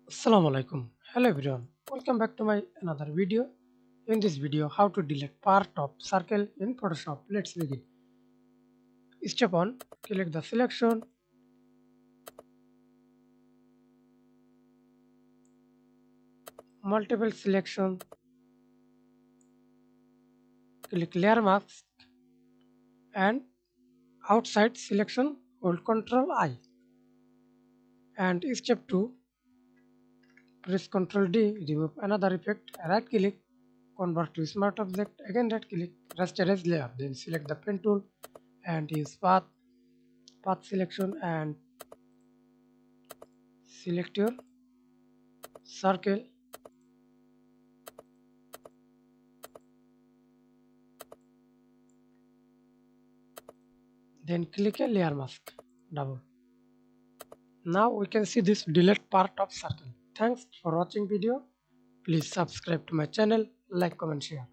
Assalamu alaikum. Hello everyone. Welcome back to my another video. In this video, how to delete part of circle in Photoshop. Let's begin. Step 1. Click the selection. Multiple selection. Click layer mask and outside selection. Hold Ctrl I. And step 2. Press Ctrl D. Remove another effect. Right click. Convert to smart object. Again right click. Rasterize layer. Then select the pen tool and use path selection and select your circle, then click a layer mask double. Now we can see this delete part of circle. Thanks for watching video. Please subscribe to my channel, like, comment, share.